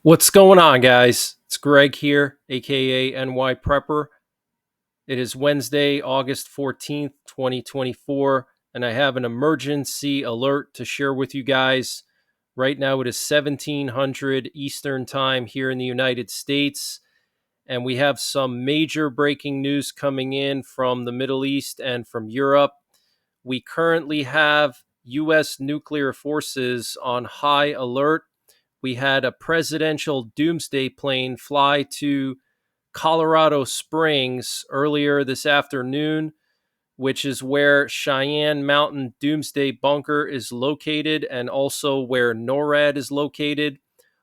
What's going on, guys? It's Greg here, aka NYPrepper. It is Wednesday, August 14th, 2024, and I have an emergency alert to share with you guys. Right now, it is 1700 Eastern Time here in the United States, and we have some major breaking news coming in from the Middle East and from Europe. We currently have U.S. nuclear forces on high alert. We had a presidential Doomsday plane fly to Colorado Springs earlier this afternoon, which is where Cheyenne Mountain Doomsday Bunker is located and also where NORAD is located.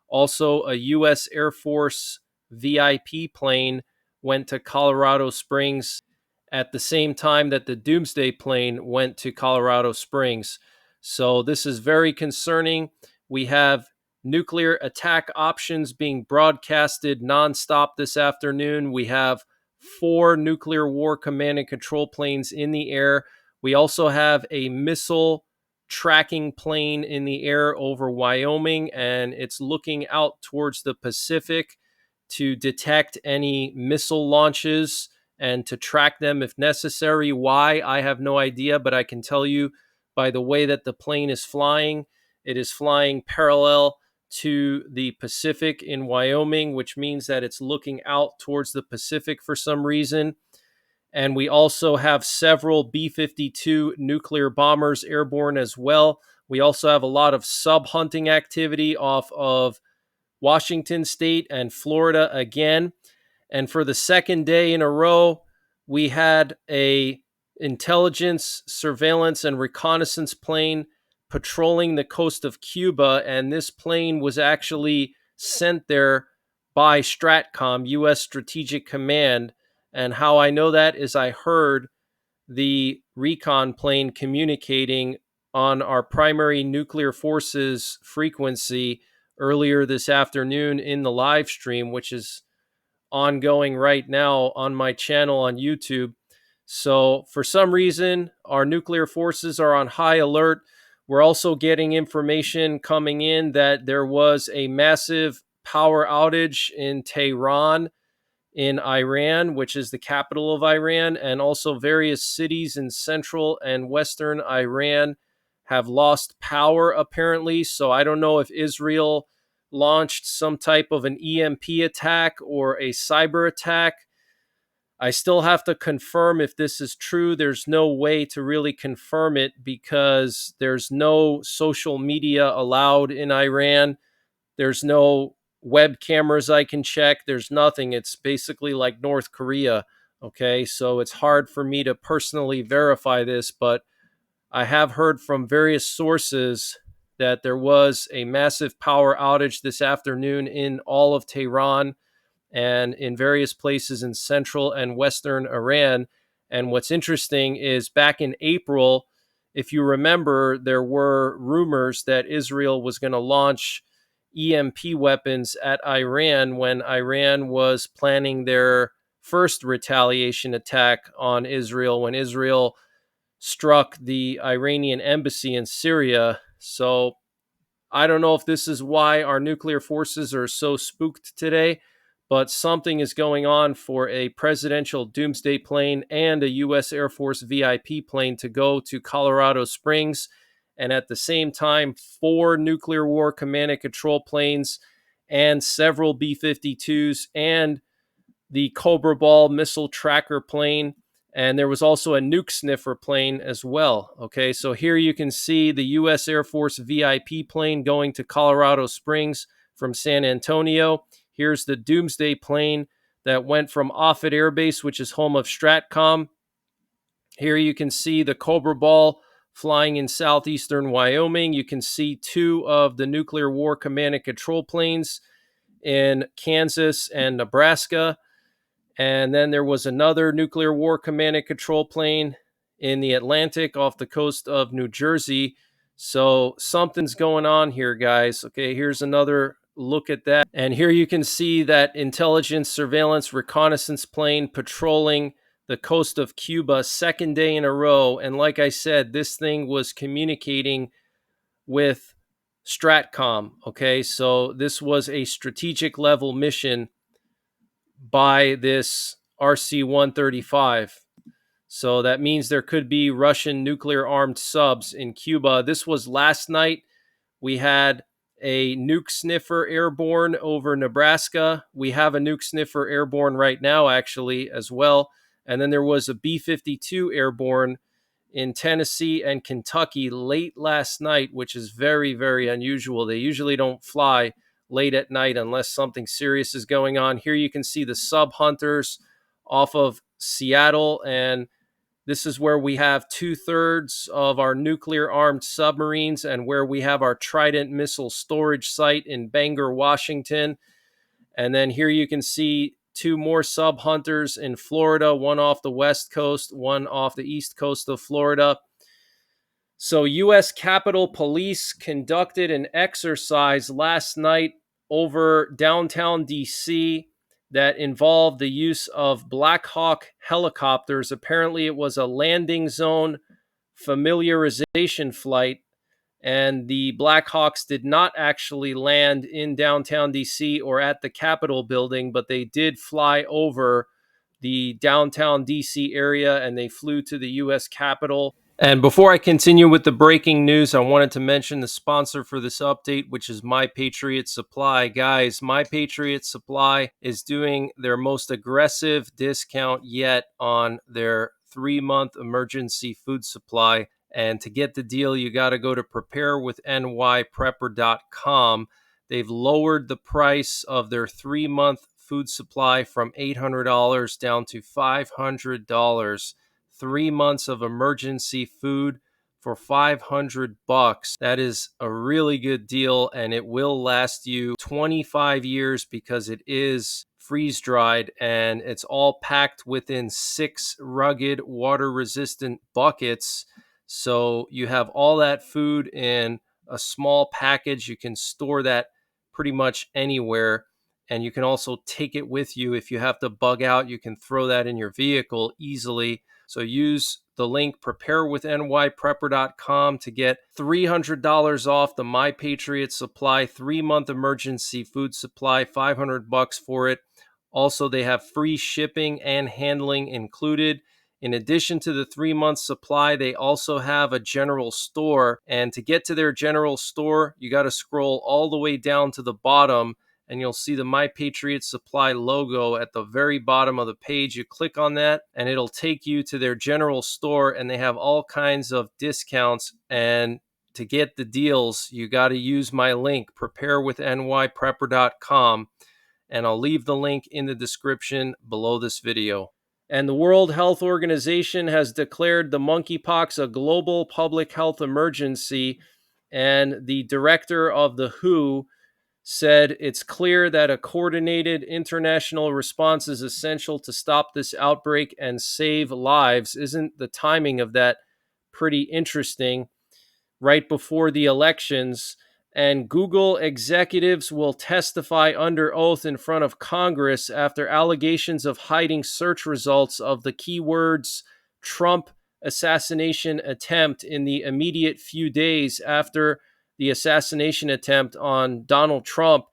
Also, a U.S. Air Force VIP plane went to Colorado Springs at the same time that the Doomsday plane went to Colorado Springs. So, this is very concerning. We have nuclear attack options being broadcasted nonstop this afternoon. We have 4 nuclear war command and control planes in the air. We also have a missile tracking plane in the air over Wyoming, and it's looking out towards the Pacific to detect any missile launches and to track them if necessary. Why? I have no idea, but I can tell you by the way that the plane is flying, it is flying parallel to the Pacific in Wyoming, which means that it's looking out towards the Pacific for some reason. And we also have several B 52 nuclear bombers airborne as well. We also have a lot of sub hunting activity off of Washington State and Florida again. And for the second day in a row, we had a intelligence, surveillance, and reconnaissance plane patrolling the coast of Cuba, and this plane was actually sent there by STRATCOM, U.S. Strategic Command. And how I know that is I heard the recon plane communicating on our primary nuclear forces frequency earlier this afternoon in the live stream, which is ongoing right now on my channel on YouTube. So, for some reason, our nuclear forces are on high alert. We're also getting information coming in that there was a massive power outage in Tehran in Iran, which is the capital of Iran, and also various cities in central and western Iran have lost power apparently. So I don't know if Israel launched some type of an EMP attack or a cyber attack. I still have to confirm if this is true. There's no way to really confirm it because there's no social media allowed in Iran. There's no web cameras I can check. There's nothing. It's basically like North Korea. Okay, so it's hard for me to personally verify this, but I have heard from various sources that there was a massive power outage this afternoon in all of Tehran and in various places in central and western Iran. And what's interesting is back in April, if you remember, there were rumors that Israel was going to launch EMP weapons at Iran when Iran was planning their first retaliation attack on Israel when Israel struck the Iranian embassy in Syria. So I don't know if this is why our nuclear forces are so spooked today, but something is going on for a presidential Doomsday plane and a U.S. Air Force VIP plane to go to Colorado Springs. And at the same time, 4 nuclear war command and control planes and several B 52s and the Cobra Ball missile tracker plane. And there was also a nuke sniffer plane as well. Okay, so here you can see the U.S. Air Force VIP plane going to Colorado Springs from San Antonio. Here's the Doomsday plane that went from Offutt Air Base, which is home of STRATCOM. Here you can see the Cobra Ball flying in southeastern Wyoming. You can see 2 of the nuclear war command and control planes in Kansas and Nebraska. And then there was another nuclear war command and control plane in the Atlantic off the coast of New Jersey. So something's going on here, guys. Okay, here's another look at that. And here you can see that intelligence, surveillance, reconnaissance plane patrolling the coast of Cuba, second day in a row. And like I said, this thing was communicating with Stratcom. Okay, so this was a strategic level mission by this RC-135. So that means there could be Russian nuclear armed subs in Cuba. This was last night. We had a nuke sniffer airborne over Nebraska. We have a nuke sniffer airborne right now, actually, as well. And then there was a B-52 airborne in Tennessee and Kentucky late last night, which is very, very unusual. They usually don't fly late at night unless something serious is going on. Here you can see the sub hunters off of Seattle, and this is where we have 2/3 of our nuclear armed submarines and where we have our Trident missile storage site in Bangor, Washington. And then here you can see 2 more sub hunters in Florida, one off the west coast, one off the east coast of Florida. So U.S. Capitol Police conducted an exercise last night over downtown D.C. that involved the use of Black Hawk helicopters. Apparently it was a landing zone familiarization flight, and the Black Hawks did not actually land in downtown DC or at the Capitol building, but they did fly over the downtown DC area and they flew to the U.S. Capitol. And before I continue with the breaking news, I wanted to mention the sponsor for this update, which is My Patriot Supply. Guys, My Patriot Supply is doing their most aggressive discount yet on their 3-month emergency food supply. And to get the deal, you got to go to preparewith.nyprepper.com. They've lowered the price of their 3-month food supply from $800 down to $500. 3 months of emergency food for $500. That is a really good deal, and it will last you 25 years because it is freeze dried and it's all packed within 6 rugged water resistant buckets. So you have all that food in a small package. You can store that pretty much anywhere. And you can also take it with you. If you have to bug out, you can throw that in your vehicle easily. So use the link preparewithnyprepper.com to get $300 off the My Patriot Supply 3-month emergency food supply, $500 for it. Also, they have free shipping and handling included. In addition to the 3-month supply, they also have a general store. And to get to their general store, you got to scroll all the way down to the bottom, and you'll see the My Patriot Supply logo at the very bottom of the page. You click on that, and it'll take you to their general store, and they have all kinds of discounts. And to get the deals, you got to use my link, preparewithnyprepper.com, and I'll leave the link in the description below this video. And the World Health Organization has declared the monkeypox a global public health emergency, and the director of the WHO said it's clear that a coordinated international response is essential to stop this outbreak and save lives. Isn't the timing of that pretty interesting? Right before the elections, and Google executives will testify under oath in front of Congress after allegations of hiding search results of the keywords Trump assassination attempt in the immediate few days after the assassination attempt on Donald Trump.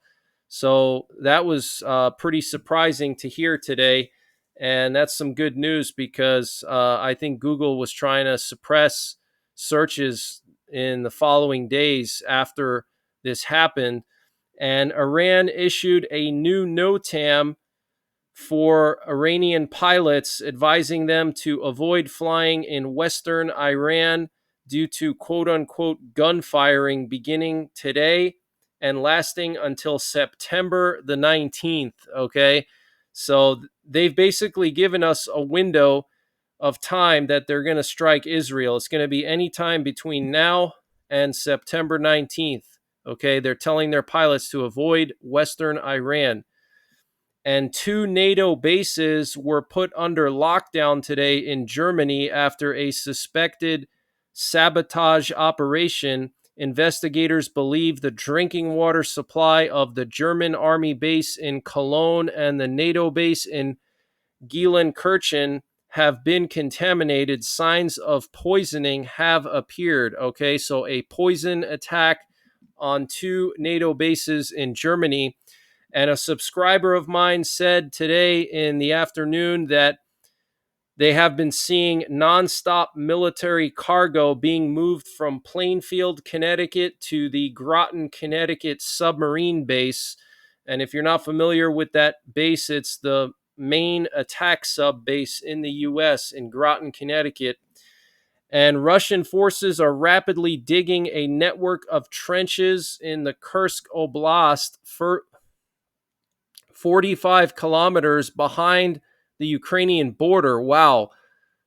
So that was pretty surprising to hear today. And that's some good news because I think Google was trying to suppress searches in the following days after this happened. And Iran issued a new NOTAM for Iranian pilots, advising them to avoid flying in Western Iran due to quote-unquote gun firing beginning today and lasting until September the 19th, okay? So they've basically given us a window of time that they're going to strike Israel. It's going to be any time between now and September 19th, okay? They're telling their pilots to avoid Western Iran. And 2 NATO bases were put under lockdown today in Germany after a suspected sabotage operation. Investigators believe the drinking water supply of the German army base in Cologne and the NATO base in Gelsenkirchen have been contaminated. Signs of poisoning have appeared. Okay, so a poison attack on 2 NATO bases in Germany. And a subscriber of mine said today in the afternoon that they have been seeing nonstop military cargo being moved from Plainfield, Connecticut to the Groton, Connecticut submarine base. And if you're not familiar with that base, it's the main attack sub base in the U.S. in Groton, Connecticut. And Russian forces are rapidly digging a network of trenches in the Kursk Oblast for 45 kilometers behind the Ukrainian border. Wow.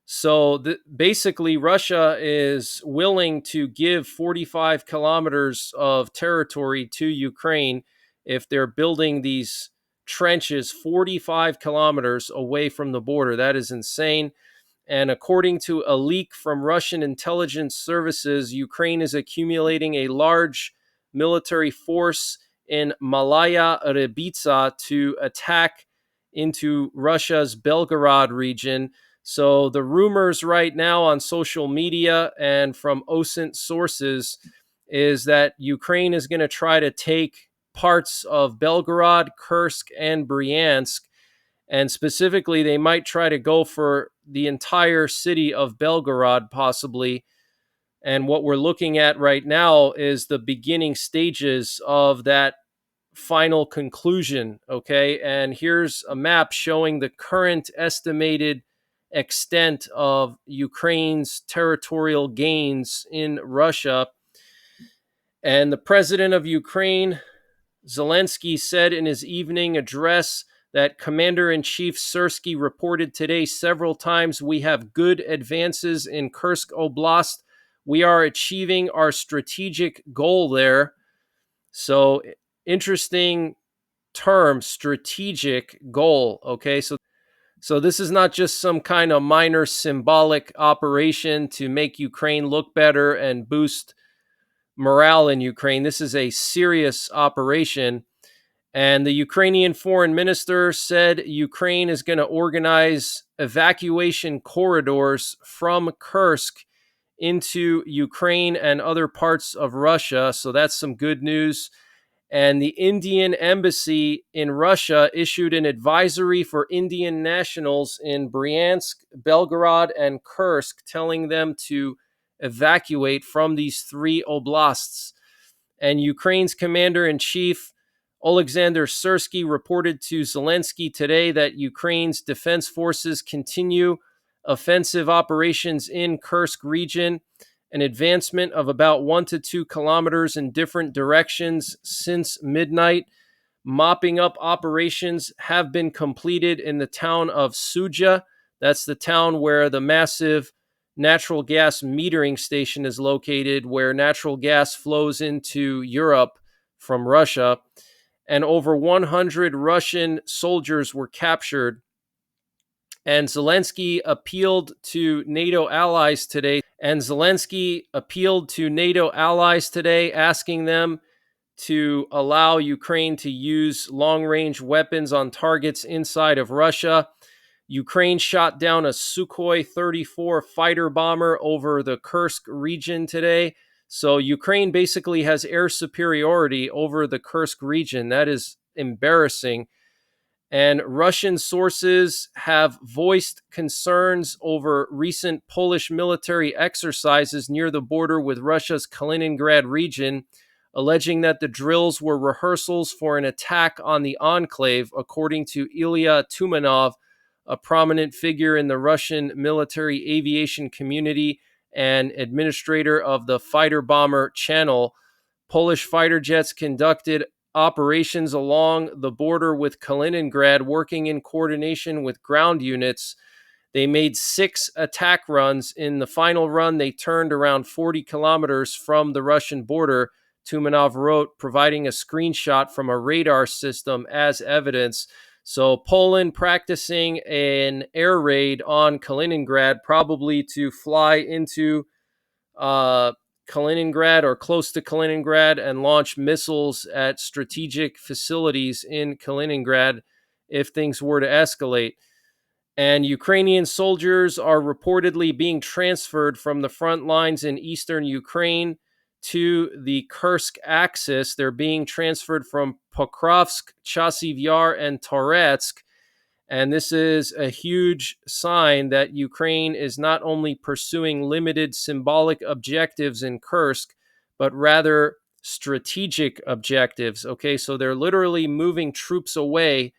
So basically, Russia is willing to give 45 kilometers of territory to Ukraine if they're building these trenches 45 kilometers away from the border. That is insane. And according to a leak from Russian intelligence services, Ukraine is accumulating a large military force in Malaya Rebica to attack into Russia's Belgorod region. So the rumors right now on social media and from OSINT sources is that Ukraine is going to try to take parts of Belgorod, Kursk, and Bryansk. And specifically, they might try to go for the entire city of Belgorod, possibly. And what we're looking at right now is the beginning stages of that final conclusion. Okay. And here's a map showing the current estimated extent of Ukraine's territorial gains in Russia. And the president of Ukraine, Zelensky, said in his evening address that Commander-in-Chief Syrskyi reported today several times, "We have good advances in Kursk Oblast. We are achieving our strategic goal there." So, interesting term, strategic goal. Okay, so this is not just some kind of minor symbolic operation to make Ukraine look better and boost morale in Ukraine. This is a serious operation. And the Ukrainian foreign minister said Ukraine is going to organize evacuation corridors from Kursk into Ukraine and other parts of Russia. So that's some good news. And the Indian embassy in Russia issued an advisory for Indian nationals in Bryansk, Belgorod, and Kursk, telling them to evacuate from these 3 oblasts. And Ukraine's commander-in-chief, Oleksandr Syrskyi, reported to Zelensky today that Ukraine's defense forces continue offensive operations in Kursk region, an advancement of about 1 to 2 kilometers in different directions since midnight. Mopping up operations have been completed in the town of Suja. That's the town where the massive natural gas metering station is located, where natural gas flows into Europe from Russia. And over 100 Russian soldiers were captured. And Zelensky appealed to NATO allies today. Asking them to allow Ukraine to use long-range weapons on targets inside of Russia. Ukraine shot down a Sukhoi 34 fighter bomber over the Kursk region today. So Ukraine basically has air superiority over the Kursk region. That is embarrassing. And Russian sources have voiced concerns over recent Polish military exercises near the border with Russia's Kaliningrad region, alleging that the drills were rehearsals for an attack on the enclave, according to Ilya Tumanov, a prominent figure in the Russian military aviation community and administrator of the fighter bomber channel. Polish fighter jets conducted operations along the border with Kaliningrad, working in coordination with ground units. They made 6 attack runs. In the final run, they turned around 40 kilometers from the Russian border, Tumanov wrote, providing a screenshot from a radar system as evidence. So Poland practicing an air raid on Kaliningrad, probably to fly into Kaliningrad or close to Kaliningrad and launch missiles at strategic facilities in Kaliningrad if things were to escalate. And Ukrainian soldiers are reportedly being transferred from the front lines in eastern Ukraine to the Kursk axis. They're being transferred from Pokrovsk, Chasiv Yar, and Toretsk. And this is a huge sign that Ukraine is not only pursuing limited symbolic objectives in Kursk, but rather strategic objectives. Okay, so they're literally moving troops away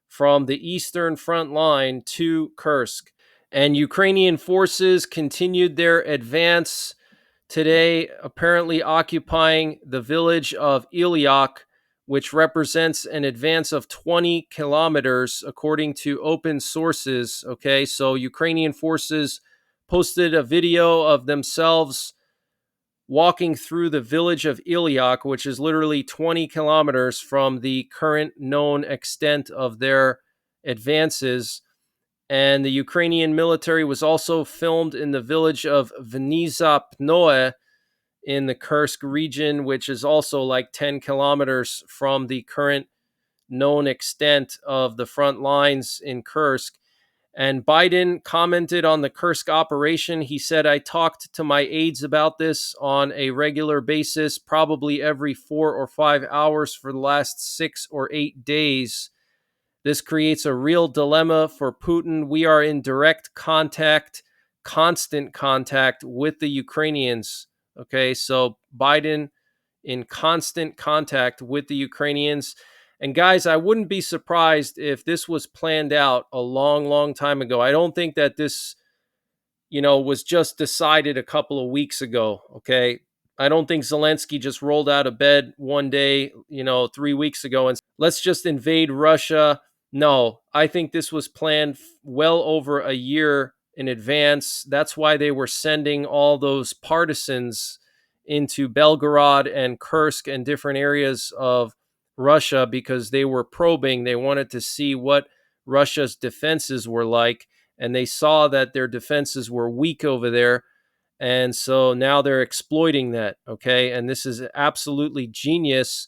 from the eastern front line to Kursk. And Ukrainian forces continued their advance today, apparently occupying the village of Ilyak, which represents an advance of 20 kilometers, according to open sources. Okay, so Ukrainian forces posted a video of themselves walking through the village of Ilyak, which is literally 20 kilometers from the current known extent of their advances. And the Ukrainian military was also filmed in the village of Vniza Pnoe in the Kursk region, which is also like 10 kilometers from the current known extent of the front lines in Kursk. And Biden commented on the Kursk operation. He said, "I talked to my aides about this on a regular basis, probably every 4 or 5 hours for the last 6 or 8 days. This creates a real dilemma for Putin. We are in direct contact, constant contact with the Ukrainians." Okay, so Biden in constant contact with the Ukrainians. And guys, I wouldn't be surprised if this was planned out a long, long time ago. I don't think that this, was just decided a couple of weeks ago. Okay. I don't think Zelensky just rolled out of bed one day, 3 weeks ago and let's just invade Russia. No, I think this was planned well over a year in advance. That's why they were sending all those partisans into Belgorod and Kursk and different areas of Russia, because they were probing. They wanted to see what Russia's defenses were like, and they saw that their defenses were weak over there. And so now they're exploiting that. Okay. And this is absolutely genius,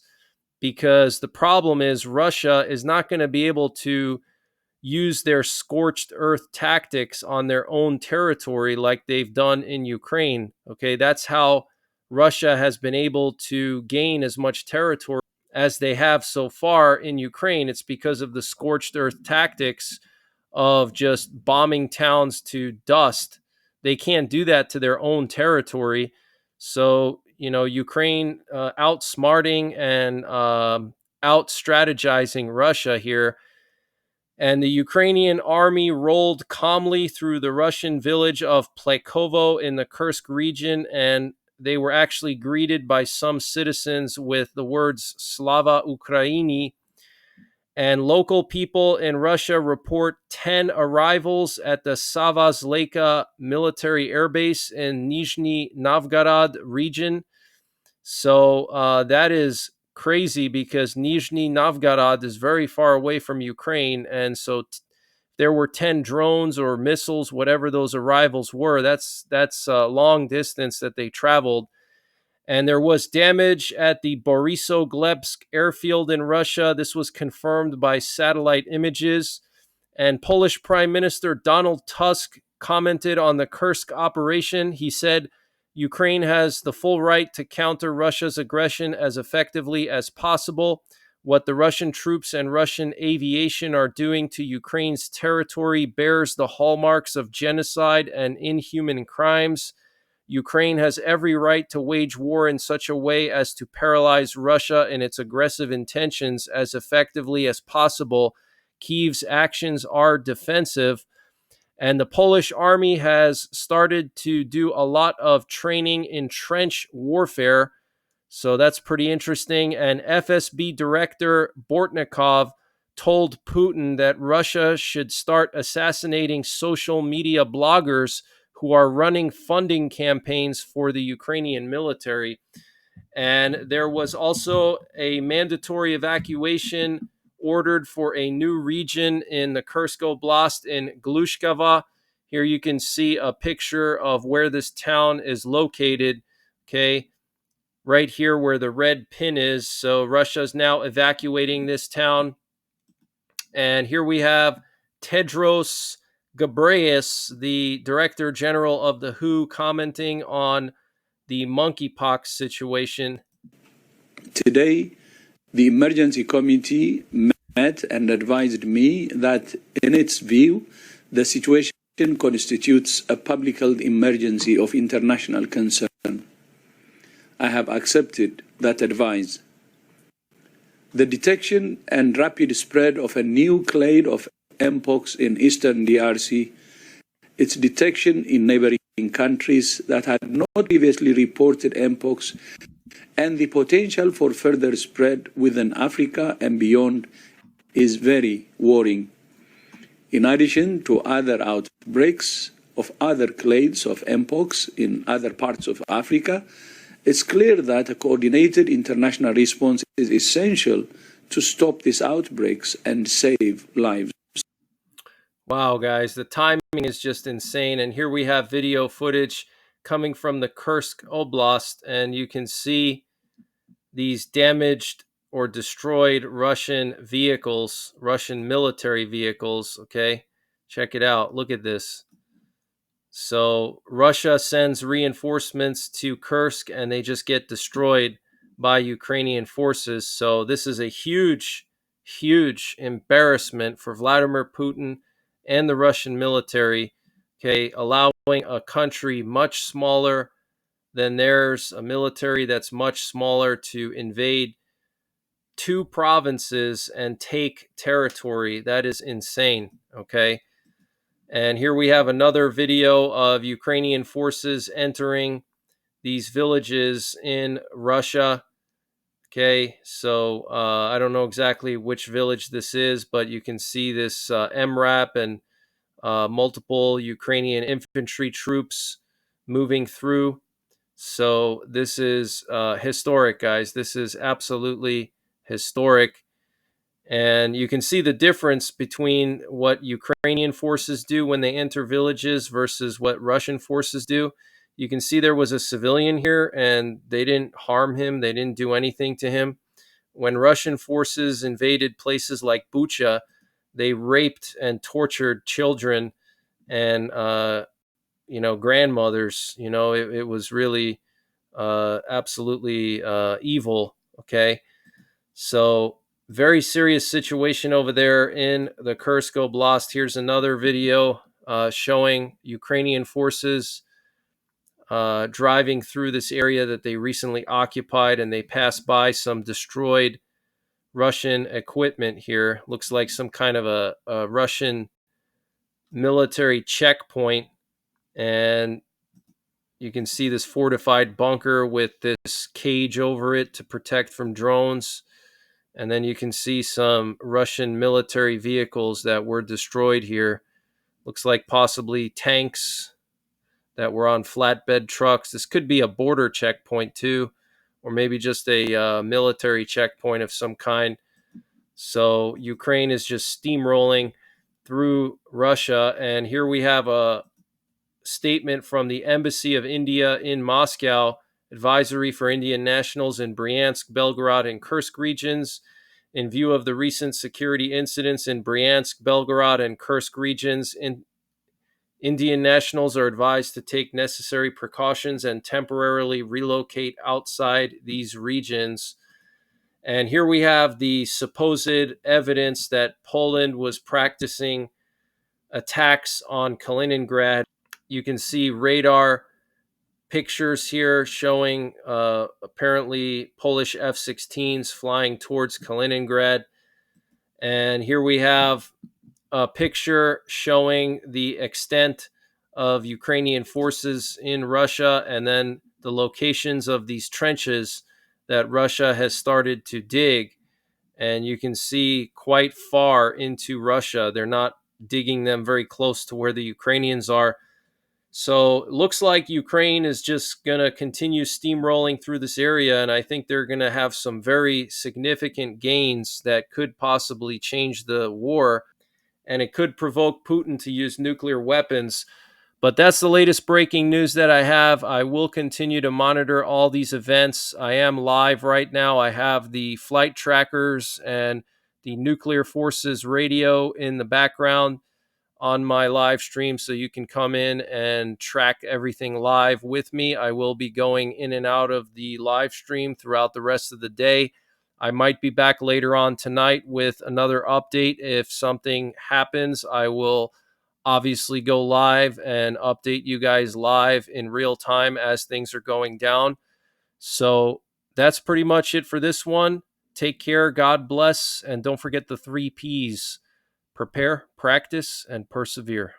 because the problem is Russia is not going to be able to use their scorched earth tactics on their own territory like they've done in Ukraine. Okay, that's how Russia has been able to gain as much territory as they have so far in Ukraine. It's because of the scorched earth tactics of just bombing towns to dust. They can't do that to their own territory. So, Ukraine outsmarting and out strategizing Russia here. And the Ukrainian army rolled calmly through the Russian village of Plekovo in the Kursk region, and they were actually greeted by some citizens with the words Slava Ukraini. And local people in Russia report 10 arrivals at the Savazleka military airbase in Nizhny Novgorod region. So that is crazy, because Nizhny Novgorod is very far away from Ukraine. And so there were 10 drones or missiles, whatever those arrivals were. That's a long distance that they traveled. And there was damage at the Borissoglebsk airfield in Russia. This was confirmed by satellite images. And Polish Prime Minister Donald Tusk commented on the Kursk operation. He said, "Ukraine has the full right to counter Russia's aggression as effectively as possible. What the Russian troops and Russian aviation are doing to Ukraine's territory bears the hallmarks of genocide and inhuman crimes. Ukraine has every right to wage war in such a way as to paralyze Russia in its aggressive intentions as effectively as possible. Kyiv's actions are defensive." And the Polish army has started to do a lot of training in trench warfare. So that's pretty interesting. And FSB Director Bortnikov told Putin that Russia should start assassinating social media bloggers who are running funding campaigns for the Ukrainian military. And there was also a mandatory evacuation ordered for a new region in the Kursk Oblast in Glushkova. Here you can see a picture of where this town is located. Okay, right here where the red pin is. So Russia is now evacuating this town. And here we have Tedros Ghebreyesus, the Director General of the WHO, commenting on the monkeypox situation. Today, the emergency committee met and advised me that, in its view, the situation constitutes a public health emergency of international concern. I have accepted that advice. The detection and rapid spread of a new clade of Mpox in eastern DRC, its detection in neighboring countries that had not previously reported Mpox, and the potential for further spread within Africa and beyond is very worrying. In addition to other outbreaks of other clades of Mpox in other parts of Africa, it's clear that a coordinated international response is essential to stop these outbreaks and save lives. Wow, guys, the timing is just insane. And here we have video footage coming from the Kursk Oblast, and you can see these damaged or destroyed Russian vehicles, Russian military vehicles. Okay, check it out. Look at this. So Russia sends reinforcements to Kursk and they just get destroyed by Ukrainian forces. So this is a huge, huge embarrassment for Vladimir Putin and the Russian military, okay, allowing a country much smaller than theirs, a military that's much smaller, to invade two provinces and take territory. That is insane, okay? And here we have another video of Ukrainian forces entering these villages in Russia. Okay, so I don't know exactly which village this is, but you can see this MRAP and multiple Ukrainian infantry troops moving through. So this is historic, guys. This is absolutely historic. And you can see the difference between what Ukrainian forces do when they enter villages versus what Russian forces do. You can see there was a civilian here and they didn't harm him. They didn't do anything to him. When Russian forces invaded places like Bucha, they raped and tortured children and, grandmothers. It was really absolutely evil. Okay. So very serious situation over there in the Kursk Oblast. Here's another video showing Ukrainian forces driving through this area that they recently occupied, and they pass by some destroyed Russian equipment here. Looks like some kind of a Russian military checkpoint, and you can see this fortified bunker with this cage over it to protect from drones. And then you can see some Russian military vehicles that were destroyed here. Looks like possibly tanks that were on flatbed trucks. This could be a border checkpoint too, or maybe just a military checkpoint of some kind. So Ukraine is just steamrolling through Russia. And here we have a statement from the Embassy of India in Moscow, advisory for Indian nationals in Bryansk, Belgorod, and Kursk regions. In view of the recent security incidents in Bryansk, Belgorod, and Kursk regions, Indian nationals are advised to take necessary precautions and temporarily relocate outside these regions. And here we have the supposed evidence that Poland was practicing attacks on Kaliningrad. You can see radar pictures here showing apparently Polish F-16s flying towards Kaliningrad. And here we have a picture showing the extent of Ukrainian forces in Russia and then the locations of these trenches that Russia has started to dig. And you can see quite far into Russia. They're not digging them very close to where the Ukrainians are. So it looks like Ukraine is just going to continue steamrolling through this area, and I think they're going to have some very significant gains that could possibly change the war, and it could provoke Putin to use nuclear weapons. But that's the latest breaking news that I have. I will continue to monitor all these events. I am live right now. I have the flight trackers and the nuclear forces radio in the background on my live stream so you can come in and track everything live with me. I will be going in and out of the live stream throughout the rest of the day. I might be back later on tonight with another update. If something happens, I will obviously go live and update you guys live in real time as things are going down. So that's pretty much it for this one. Take care, God bless, and don't forget the 3 Ps: prepare, practice, and persevere.